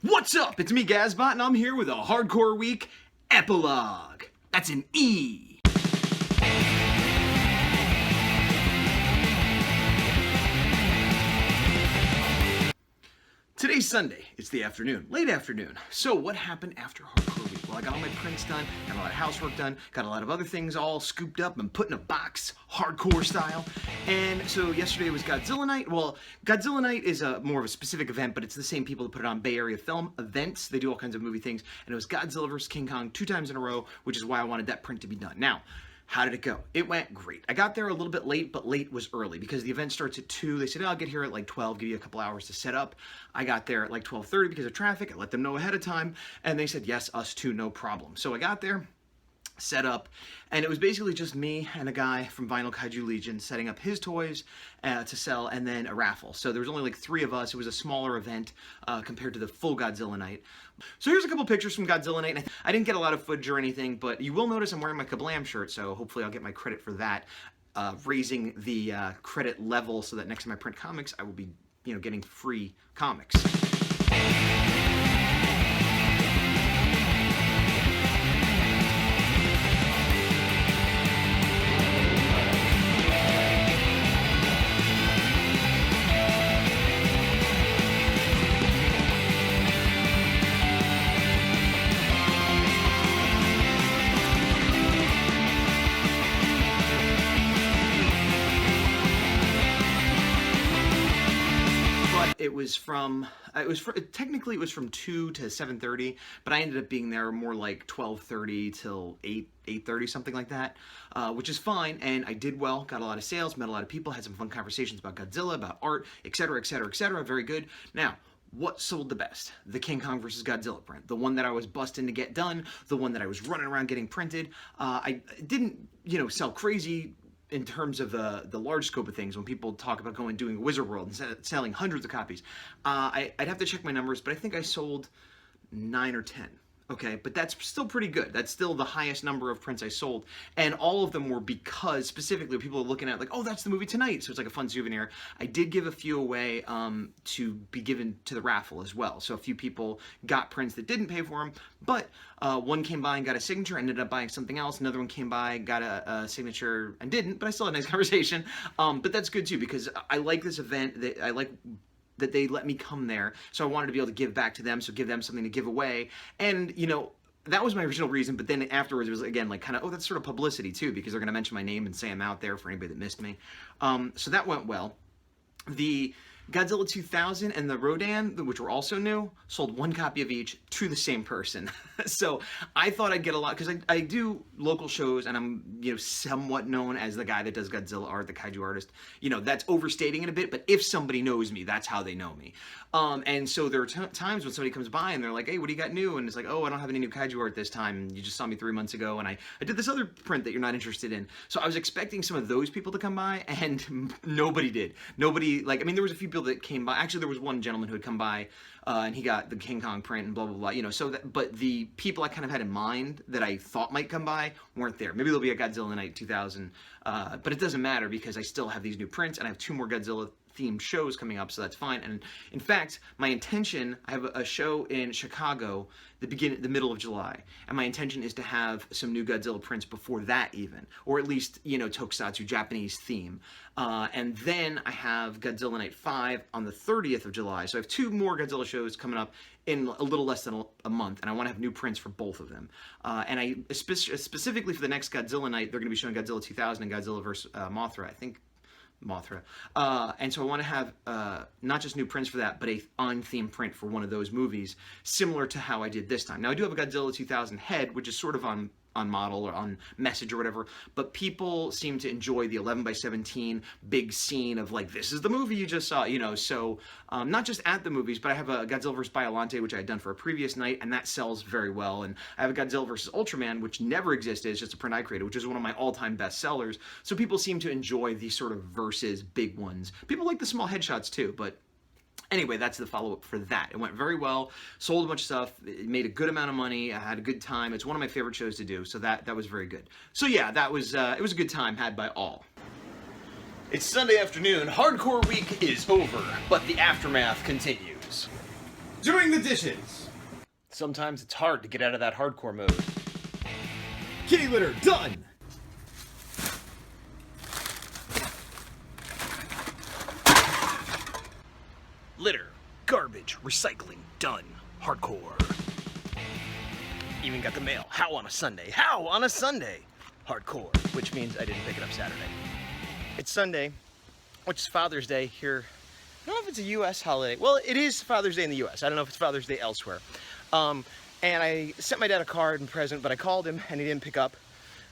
What's up? It's me, Gazbot, and I'm here with a Hardcore Week Epilogue. That's an E. Today's Sunday. It's the afternoon, late afternoon. So what happened after Hardcore Week? Well, I got all my prints done, got a lot of housework done, got a lot of other things all scooped up and put in a box, hardcore style. And so yesterday was Godzilla Night. Well, Godzilla Night is more of a specific event, but it's the same people that put it on Bay Area film events. They do all kinds of movie things. And it was Godzilla vs. King Kong 2 times in a row, which is why I wanted that print to be done. Now, how did it go? It went great. I got there a little bit late, but late was early because the event starts at 2. They said, I'll get here at like 12, give you a couple hours to set up. I got there at like 12:30 because of traffic. I let them know ahead of time, and they said, yes, us too, no problem. So I got there, set up, and it was basically just me and a guy from Vinyl Kaiju Legion setting up his toys to sell, and then a raffle. So there was only like 3 of us. It was a smaller event compared to the full Godzilla Night. So here's a couple pictures from Godzilla Night. I didn't get a lot of footage or anything, but you will notice I'm wearing my Kablam shirt, so hopefully I'll get my credit for that, raising the credit level so that next time I print comics, I will be, getting free comics. Technically it was from 2 to 7:30, but I ended up being there more like 12:30 till 8:30, something like that, which is fine, and I did well, got a lot of sales, met a lot of people, had some fun conversations about Godzilla, about art, etc., etc., etc., very good. Now, what sold the best? The King Kong vs. Godzilla print. The one that I was busting to get done, the one that I was running around getting printed. I didn't, sell crazy in terms of the large scope of things. When people talk about doing Wizard World and selling hundreds of copies, I'd have to check my numbers, but I think I sold 9 or 10. Okay, but that's still pretty good. That's still the highest number of prints I sold. And all of them were because, specifically, people are looking at like, oh, that's the movie tonight. So it's like a fun souvenir. I did give a few away to be given to the raffle as well. So a few people got prints that didn't pay for them, but one came by and got a signature, ended up buying something else. Another one came by, got a signature and didn't, but I still had a nice conversation. But that's good too, because I like this event. That they let me come there, so I wanted to be able to give back to them, so give them something to give away. And, that was my original reason, but then afterwards it was, again, like kind of, oh, that's sort of publicity too, because they're going to mention my name and say I'm out there for anybody that missed me. So that went well. The Godzilla 2000 and the Rodan, which were also new, sold 1 copy of each to the same person. So I thought I'd get a lot, because I do local shows, and I'm, somewhat known as the guy that does Godzilla art, the Kaiju artist. That's overstating it a bit, but if somebody knows me, that's how they know me. And so there are times when somebody comes by and they're like, hey, what do you got new? And it's like, oh, I don't have any new Kaiju art this time. You just saw me 3 months ago, and I did this other print that you're not interested in. So I was expecting some of those people to come by, and nobody did. Nobody, there was a few people that came by. Actually, there was one gentleman who had come by, and he got the King Kong print and blah, blah, blah, but the people I kind of had in mind that I thought might come by weren't there. Maybe there'll be a Godzilla Night 2000, but it doesn't matter because I still have these new prints, and I have 2 more Godzilla themed shows coming up, so that's fine. And in fact, my intention, I have a show in Chicago the middle of July, and my intention is to have some new Godzilla prints before that even, or at least, tokusatsu, Japanese theme. And then I have Godzilla Night 5 on the 30th of July, so I have 2 more Godzilla shows coming up in a little less than a month, and I want to have new prints for both of them. And specifically for the next Godzilla Night, they're going to be showing Godzilla 2000 and Godzilla vs. Mothra, I think. Mothra. And so I want to have not just new prints for that, but a on-theme print for one of those movies, similar to how I did this time. Now, I do have a Godzilla 2000 head, which is sort of on model or on message or whatever, but people seem to enjoy the 11:17 big scene of like, this is the movie you just saw, so not just at the movies, but I have a Godzilla vs. Biollante, which I had done for a previous night, and that sells very well, and I have a Godzilla vs. Ultraman, which never existed, it's just a print I created, which is one of my all-time best sellers, so people seem to enjoy these sort of versus big ones. People like the small headshots too, but anyway, that's the follow-up for that. It went very well, sold a bunch of stuff, it made a good amount of money, I had a good time. It's one of my favorite shows to do, so that was very good. So yeah, it was a good time had by all. It's Sunday afternoon, Hardcore Week is over, but the aftermath continues. Doing the dishes. Sometimes it's hard to get out of that hardcore mode. Kitty litter, done! Litter, garbage, recycling, done. Hardcore. Even got the mail. How on a Sunday? How on a Sunday? Hardcore, which means I didn't pick it up Saturday. It's Sunday, which is Father's Day here. I don't know if it's a U.S. holiday. Well, it is Father's Day in the U.S. I don't know if it's Father's Day elsewhere. And I sent my dad a card and present, but I called him and he didn't pick up,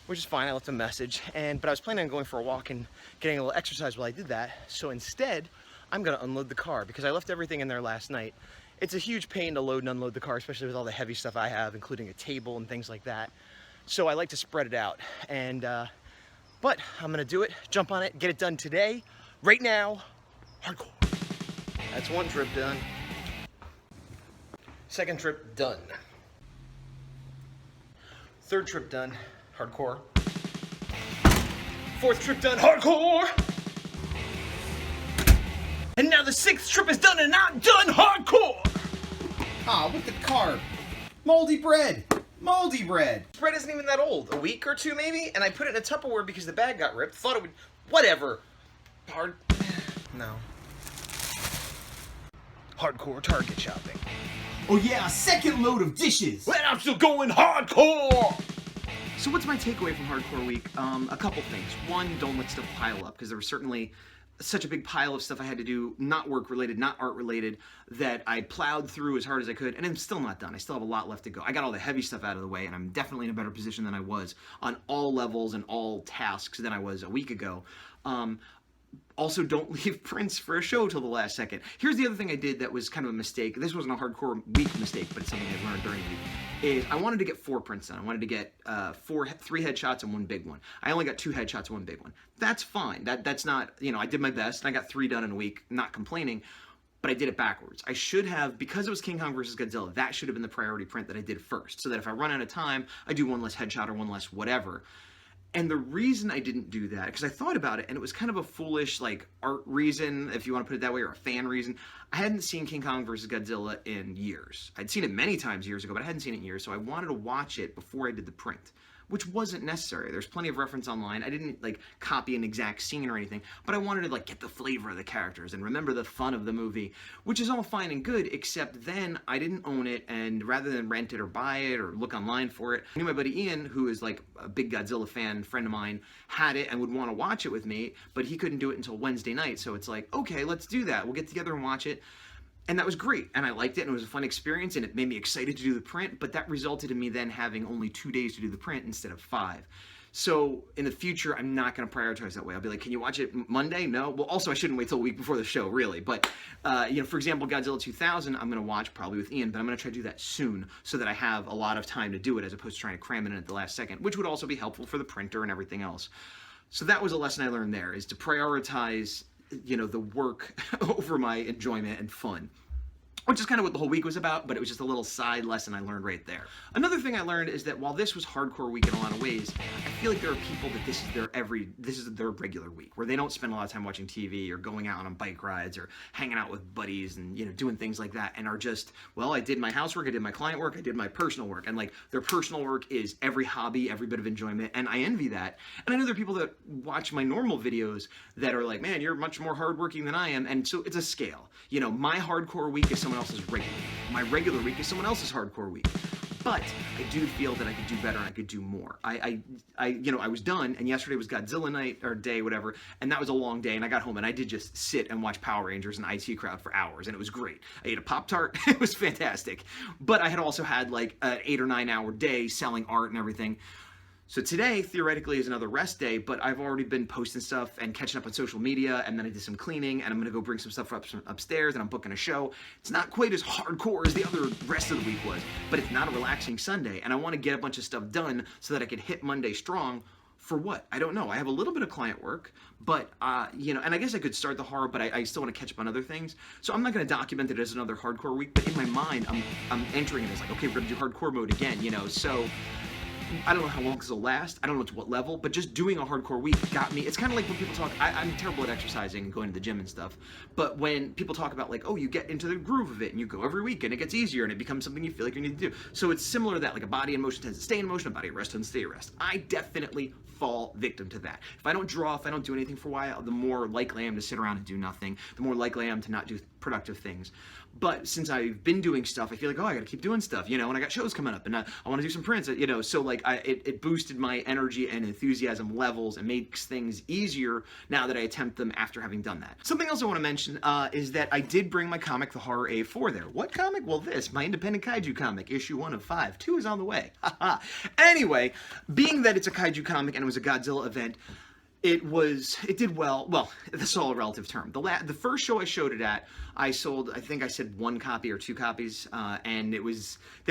which is fine. I left a message. But I was planning on going for a walk and getting a little exercise while I did that. So instead, I'm gonna unload the car because I left everything in there last night. It's a huge pain to load and unload the car, especially with all the heavy stuff I have, including a table and things like that. So I like to spread it out. But I'm gonna do it, jump on it, get it done today, right now, hardcore. That's one trip done. Second trip done. Third trip done, hardcore. Fourth trip done, hardcore. And now the sixth trip is done and I'm done hardcore! Ah, with the car. Moldy bread. Moldy bread. This bread isn't even that old. A week or two maybe? And I put it in a Tupperware because the bag got ripped. Thought it would... Whatever. No. Hardcore Target shopping. Oh yeah, a second load of dishes. And I'm still going hardcore! So what's my takeaway from Hardcore Week? A couple things. One, don't let stuff pile up, because there was certainly such a big pile of stuff I had to do, not work related, not art related, that I plowed through as hard as I could, and I'm still not done. I still have a lot left to go. I got all the heavy stuff out of the way, and I'm definitely in a better position than I was on all levels and all tasks than I was a week ago. Also, don't leave prints for a show till the last second. Here's the other thing I did that was kind of a mistake. This wasn't a Hardcore Week mistake, but it's something I learned during the week. Is I wanted to get 4 prints done. I wanted to get 3 headshots and 1 big one. I only got 2 headshots and 1 big one. That's fine. That's not, you know, I did my best, and I got 3 done in a week, not complaining, but I did it backwards. I should have, because it was King Kong vs. Godzilla, that should have been the priority print that I did first, so that if I run out of time, I do 1 less headshot or 1 less whatever. And the reason I didn't do that, because I thought about it, and it was kind of a foolish, like, art reason, if you want to put it that way, or a fan reason. I hadn't seen King Kong vs. Godzilla in years. I'd seen it many times years ago, but I hadn't seen it in years, so I wanted to watch it before I did the print, which wasn't necessary. There's plenty of reference online. I didn't, like, copy an exact scene or anything, but I wanted to, like, get the flavor of the characters and remember the fun of the movie, which is all fine and good, except then I didn't own it, and rather than rent it or buy it or look online for it, I knew my buddy Ian, who is, like, a big Godzilla fan, friend of mine, had it and would want to watch it with me, but he couldn't do it until Wednesday night, so it's like, okay, let's do that. We'll get together and watch it. And that was great, and I liked it, and it was a fun experience, and it made me excited to do the print, but that resulted in me then having only 2 days to do the print instead of 5. So in the future, I'm not going to prioritize that way. I'll be like, can you watch it Monday? No? Well, also, I shouldn't wait till a week before the show, really. But, you know, for example, Godzilla 2000, I'm going to watch probably with Ian, but I'm going to try to do that soon so that I have a lot of time to do it as opposed to trying to cram it in at the last second, which would also be helpful for the printer and everything else. So that was a lesson I learned there, is to prioritize, you know, the work over my enjoyment and fun. Which is kind of what the whole week was about, but it was just a little side lesson I learned right there. Another thing I learned is that while this was Hardcore Week in a lot of ways, I feel like there are people that this is their regular week, where they don't spend a lot of time watching TV or going out on bike rides or hanging out with buddies and, you know, doing things like that, and are just, well, I did my housework, I did my client work, I did my personal work, and, like, their personal work is every hobby, every bit of enjoyment, and I envy that. And I know there are people that watch my normal videos that are like, man, you're much more hardworking than I am, and so it's a scale. You know, my Hardcore Week is someone else's regular week. My regular week is someone else's Hardcore Week. But I do feel that I could do better and I could do more. You know, I was done, and yesterday was Godzilla night, or day, whatever, and that was a long day, and I got home, and I did just sit and watch Power Rangers and IT Crowd for hours, and it was great. I ate a Pop-Tart. It was fantastic. But I had also had, like, an 8 or 9 hour day selling art and everything. So today, theoretically, is another rest day, but I've already been posting stuff and catching up on social media, and then I did some cleaning, and I'm going to go bring some stuff up upstairs, and I'm booking a show. It's not quite as hardcore as the other rest of the week was, but it's not a relaxing Sunday, and I want to get a bunch of stuff done so that I can hit Monday strong. For what? I don't know. I have a little bit of client work, but, you know, and I guess I could start the horror, but I still want to catch up on other things. So I'm not going to document it as another hardcore week, but in my mind, I'm entering it as like, okay, we're going to do hardcore mode again, you know, so I don't know how long this will last. I don't know to what level, but just doing a hardcore week got me. It's kind of like when people talk, I'm terrible at exercising and going to the gym and stuff, but when people talk about like, oh, you get into the groove of it and you go every week and it gets easier and it becomes something you feel like you need to do. So it's similar to that, like a body in motion tends to stay in motion, a body at rest tends to stay at rest. I definitely fall victim to that. If I don't draw, if I don't do anything for a while, the more likely I am to sit around and do nothing, the more likely I am to not do productive things. But since I've been doing stuff, I feel like, oh, I gotta keep doing stuff, you know, and I got shows coming up and I want to do some prints, you know, so like it boosted my energy and enthusiasm levels and makes things easier now that I attempt them after having done that. Something else I want to mention is that I did bring my comic, The Horror A4 there. What comic? Well, this, my independent kaiju comic, issue 1 of 5. 2 is on the way. Anyway, being that it's a kaiju comic and it was a Godzilla event, it did well. Well, that's all a relative term. The first show I showed it at, I sold, I think I said 1 copy or 2 copies, and they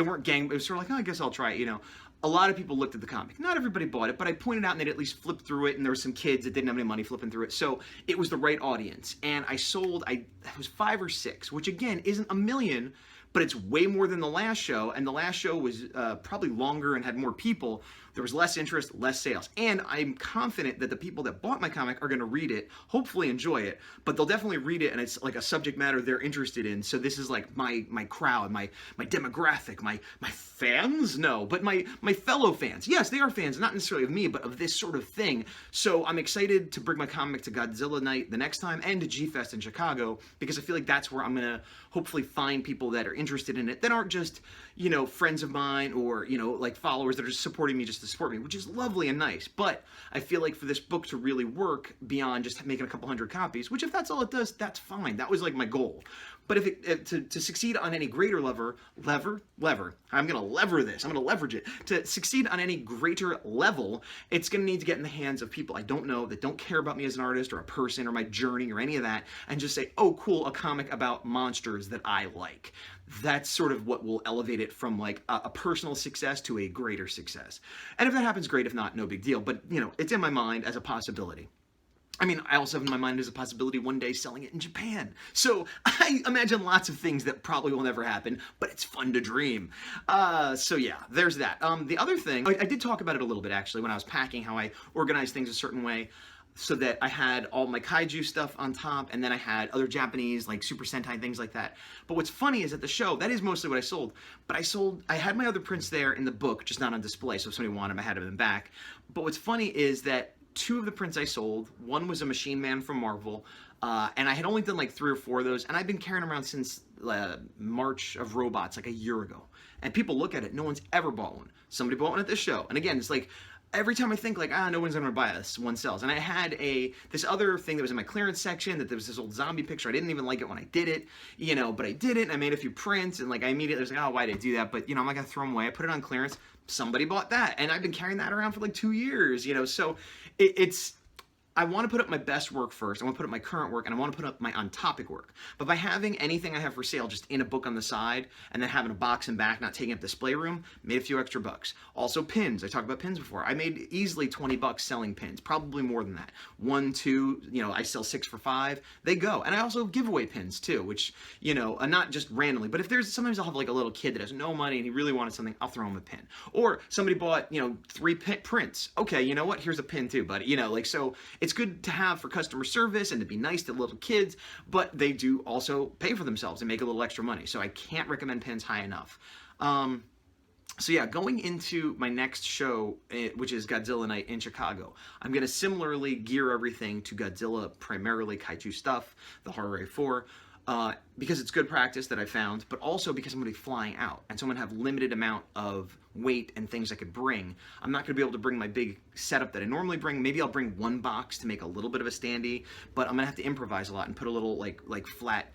weren't it was sort of like, oh, I guess I'll try it, you know. A lot of people looked at the comic. Not everybody bought it, but I pointed out and they'd at least flipped through it, and there were some kids that didn't have any money flipping through it, so it was the right audience. And I sold, it was 5 or 6, which again, isn't a million, but it's way more than the last show, and the last show was probably longer and had more people. There was less interest, less sales. And I'm confident that the people that bought my comic are gonna read it, hopefully enjoy it, but they'll definitely read it, and it's like a subject matter they're interested in. So this is like my crowd, my demographic, my fans? No, but my fellow fans. Yes, they are fans, not necessarily of me, but of this sort of thing. So I'm excited to bring my comic to Godzilla Night the next time and to G-Fest in Chicago, because I feel like that's where I'm gonna hopefully find people that are interested in it, that aren't just, you know, friends of mine or, you know, like followers that are just supporting me just to support me, which is lovely and nice. But I feel like for this book to really work beyond just making a couple hundred copies, which if that's all it does, that's fine. That was like my goal. But if to succeed on any greater lever, I'm gonna lever this, I'm gonna leverage it. To succeed on any greater level, it's gonna need to get in the hands of people I don't know, that don't care about me as an artist or a person or my journey or any of that, and just say, oh cool, a comic about monsters that I like. That's sort of what will elevate it from like a personal success to a greater success. And if that happens, great. If not, no big deal. But you know, it's in my mind as a possibility. I mean, I also have in my mind as a possibility one day selling it in Japan. So I imagine lots of things that probably will never happen, but it's fun to dream. So yeah, there's that. The other thing, I did talk about it a little bit actually when I was packing, how I organized things a certain way so that I had all my kaiju stuff on top, and then I had other Japanese, like Super Sentai, things like that. But what's funny is at the show, that is mostly what I sold, but I had my other prints there in the book, just not on display, so if somebody wanted them, I had them in back. But what's funny is that 2 of the prints I sold, one was a Machine Man from Marvel, and I had only done like 3 or 4 of those, and I've been carrying around since March of Robots, like a year ago. And people look at it, no one's ever bought one. Somebody bought one at this show. And again, it's like, every time I think like, no one's gonna buy this, one sells. And I had this other thing that was in my clearance section, that there was this old zombie picture. I didn't even like it when I did it, you know, but I did it, and I made a few prints, and like I immediately was like, oh, why did I do that? But you know, I'm not gonna throw them away. I put it on clearance. Somebody bought that, and I've been carrying that around for like 2 years, you know, so it's I want to put up my best work first. I want to put up my current work, and I want to put up my on-topic work. But by having anything I have for sale just in a book on the side, and then having a box in back, not taking up display room, made a few extra bucks. Also pins. I talked about pins before. I made easily 20 bucks selling pins, probably more than that. 1, 2, you know, I sell 6 for 5. They go. And I also give away pins too, which, you know, not just randomly, but if sometimes I'll have like a little kid that has no money and he really wanted something, I'll throw him a pin. Or somebody bought, you know, 3 prints. Okay, you know what? Here's a pin too, buddy. You know, like, so it's good to have for customer service and to be nice to little kids, but they do also pay for themselves and make a little extra money. So I can't recommend pins high enough. So yeah, going into my next show, which is Godzilla Night in Chicago, I'm going to similarly gear everything to Godzilla, primarily kaiju stuff, the Horror A4, because it's good practice that I found, but also because I'm going to be flying out, and so I'm going to have limited amount of weight and things I could bring. I'm not going to be able to bring my big setup that I normally bring. Maybe I'll bring 1 box to make a little bit of a standee, but I'm going to have to improvise a lot and put a little like flat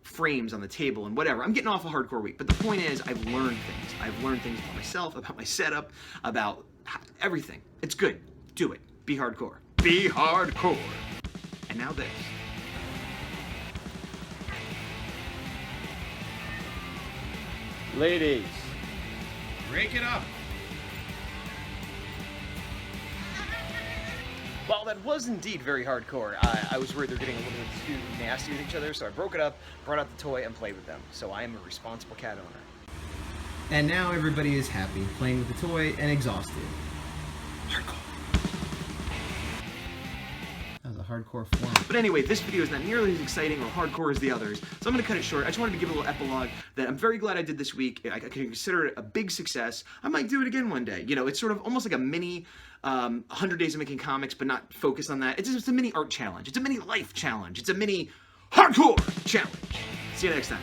frames on the table and whatever. I'm getting off a hardcore week, but the point is I've learned things. I've learned things about myself, about my setup, about everything. It's good. Do it. Be hardcore. Be hardcore. And now this. Ladies, break it up. Well, that was indeed very hardcore. I was worried they were getting a little bit too nasty with each other, so I broke it up, brought out the toy, and played with them. So I am a responsible cat owner. And now everybody is happy, playing with the toy and exhausted. Hardcore. That was a hardcore form. But anyway, this video is not nearly as exciting or hardcore as the others, so I'm going to cut it short. I just wanted to give a little epilogue that I'm very glad I did this week. I can consider it a big success. I might do it again one day. You know, it's sort of almost like a mini 100 Days of Making Comics, but not focused on that. It's just a mini art challenge. It's a mini life challenge. It's a mini hardcore challenge. See you next time.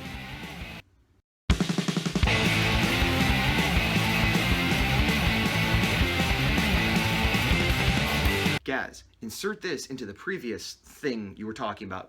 Gaz, insert this into the previous thing you were talking about.